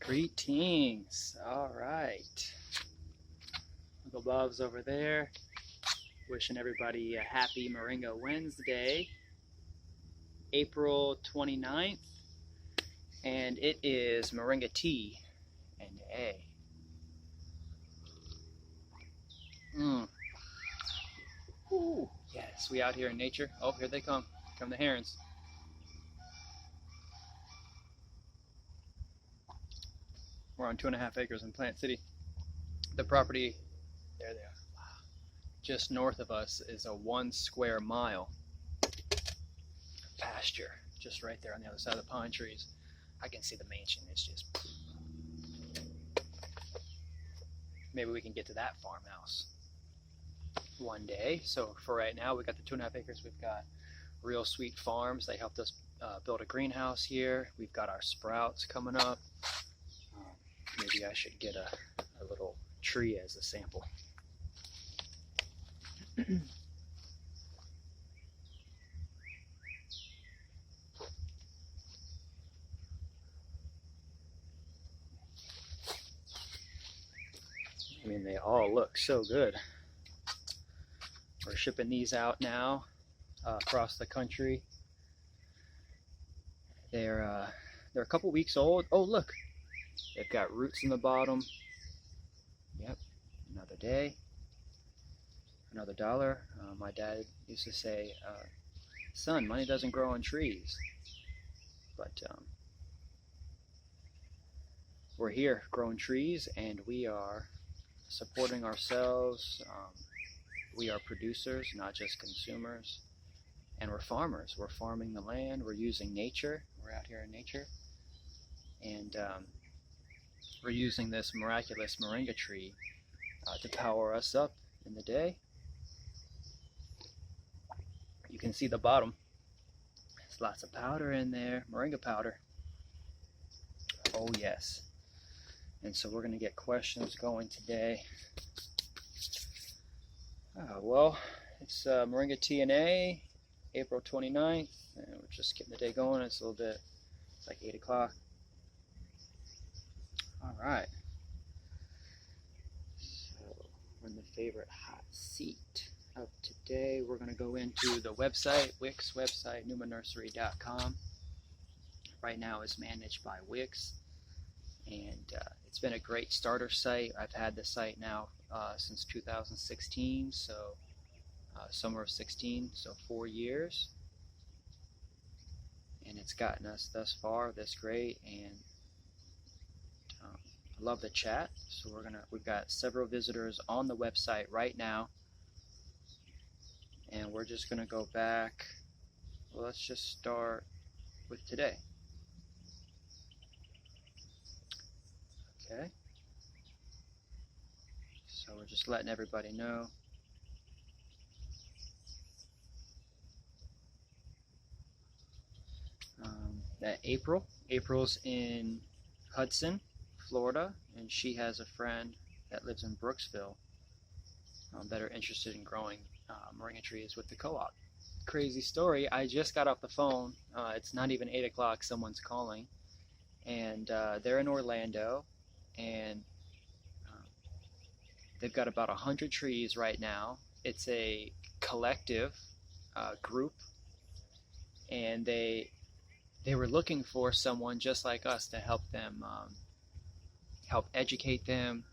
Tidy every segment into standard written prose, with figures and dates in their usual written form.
Greetings. All right. Uncle Bob's over there. Wishing everybody a happy Moringa Wednesday, April 29th. And it is Moringa tea and A. Ooh. Yes, we out here in nature. Oh, here they come. Come the herons. We're on 2.5 acres in Plant City. The property, there they are. Just north of us is a 1 square mile pasture, just right there on the other side of the pine trees. I can see the mansion. It's just, maybe we can get to that farmhouse one day. So for right now, we got the 2.5 acres. We've got Real Sweet Farms. They helped us build a greenhouse here. We've got our sprouts coming up. Maybe I should get a little tree as a sample. I mean, they all look so good. We're shipping these out now across the country. They're a couple weeks old. Oh, look, they've got roots in the bottom. Yep, another day, another dollar. My dad used to say, son, money doesn't grow on trees. But we're here growing trees, and we are supporting ourselves. We are producers, not just consumers. And we're farmers. We're farming the land. We're using nature. We're out here in nature. And we're using this miraculous moringa tree to power us up in the day. You can see the bottom. There's lots of powder in there, moringa powder. Oh yes. And so we're going to get questions going today. Well, it's Moringa T&A, April 29th, and we're just getting the day going. It's a little bit, it's like 8 o'clock. All right. So we're in the favorite hot seat of today. We're going to go into the website, Wix website, numanursery.com. Right now it's managed by Wix, and it's been a great starter site. I've had the site now since 2016, so summer of 16, so 4 years, and it's gotten us thus far this great. And I love the chat. So we've got several visitors on the website right now, and we're just gonna go back. Well, let's just start with today. Okay. So we're just letting everybody know. That April's in Hudson, Florida, and she has a friend that lives in Brooksville that are interested in growing moringa trees with the co-op. Crazy story, I just got off the phone. It's not even 8 o'clock, someone's calling, and they're in Orlando, and they've got about 100 trees right now. It's a collective group, and they were looking for someone just like us to help them, help educate them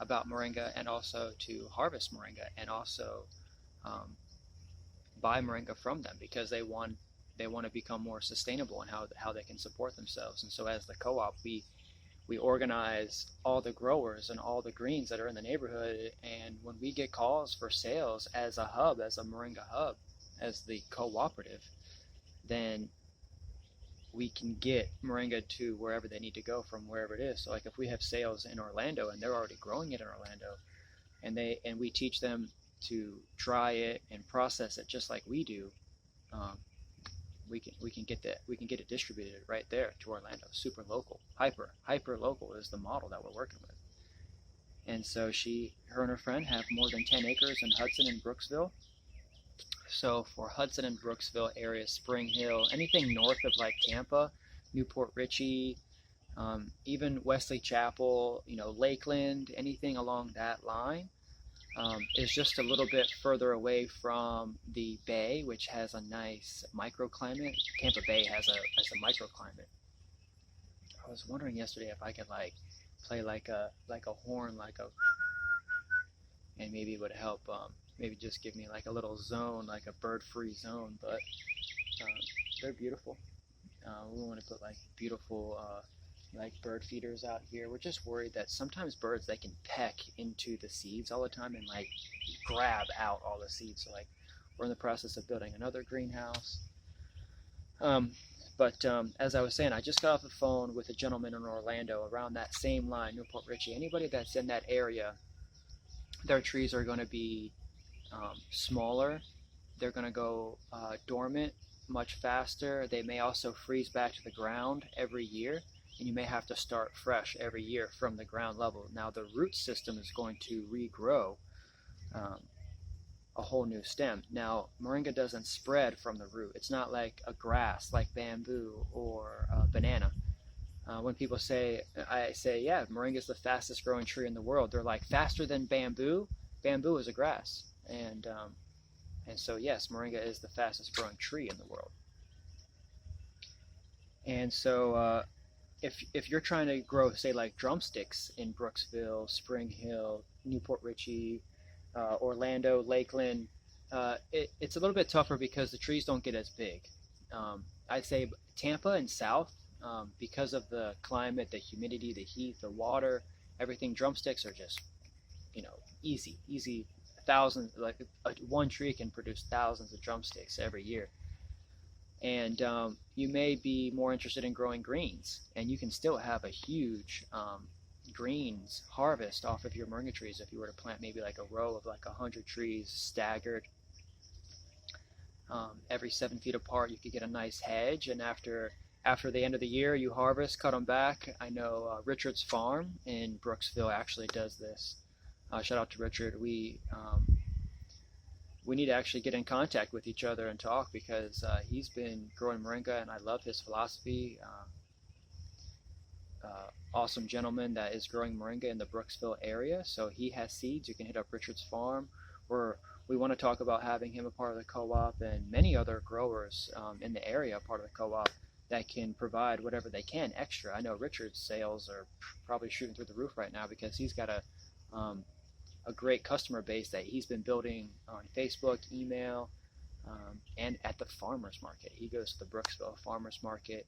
about moringa, and also to harvest moringa, and also buy moringa from them, because they want to become more sustainable in how they can support themselves. And so as the co-op, we organize all the growers and all the greens that are in the neighborhood, and when we get calls for sales as a hub, as a moringa hub, as the cooperative, then we can get moringa to wherever they need to go from wherever it is. So like if we have sales in Orlando and they're already growing it in Orlando, and we teach them to dry it and process it just like we do, we can get it distributed right there to Orlando. Super local, hyper local is the model that we're working with. And so her and her friend have more than 10 acres in Hudson and Brooksville. So for Hudson and Brooksville area, Spring Hill, anything north of like Tampa, Newport Richey, Even Wesley Chapel, Lakeland, anything along that line is just a little bit further away from the bay, which has a nice microclimate. Tampa Bay has a microclimate. I was wondering yesterday if I could play like a horn, and maybe it would help. Maybe just give me like a little zone, like a bird-free zone. But they're beautiful. We want to put like beautiful like bird feeders out here. We're just worried that sometimes birds, they can peck into the seeds all the time and like grab out all the seeds. So like we're in the process of building another greenhouse. But as I was saying, I just got off the phone with a gentleman in Orlando around that same line, Newport Richey. Anybody that's in that area, their trees are going to be smaller. They're going to go dormant much faster. They may also freeze back to the ground every year, and you may have to start fresh every year from the ground level. Now the root system is going to regrow a whole new stem. Now moringa doesn't spread from the root. It's not like a grass like bamboo or banana. When people say, I say, yeah, moringa is the fastest growing tree in the world. They're like, faster than bamboo? Bamboo is a grass. And so yes, moringa is the fastest growing tree in the world. And so if you're trying to grow, say, like drumsticks in Brooksville, Spring Hill, Newport Richey, Orlando, Lakeland, it's a little bit tougher because the trees don't get as big. I'd say Tampa and South, because of the climate, the humidity, the heat, the water, everything, drumsticks are just, easy. Thousands, like one tree can produce thousands of drumsticks every year. And you may be more interested in growing greens, and you can still have a huge greens harvest off of your moringa trees if you were to plant maybe like a row of like 100 trees staggered every 7 feet apart. You could get a nice hedge, and after the end of the year you harvest, cut them back. I know Richard's Farm in Brooksville actually does this. Shout out to Richard. We need to actually get in contact with each other and talk, because he's been growing moringa and I love his philosophy. Awesome gentleman that is growing moringa in the Brooksville area. So he has seeds. You can hit up Richard's Farm. We want to talk about having him a part of the co-op, and many other growers in the area a part of the co-op that can provide whatever they can extra. I know Richard's sales are probably shooting through the roof right now because he's got a great customer base that he's been building on Facebook, email, and at the farmers market. He goes to the Brooksville farmers market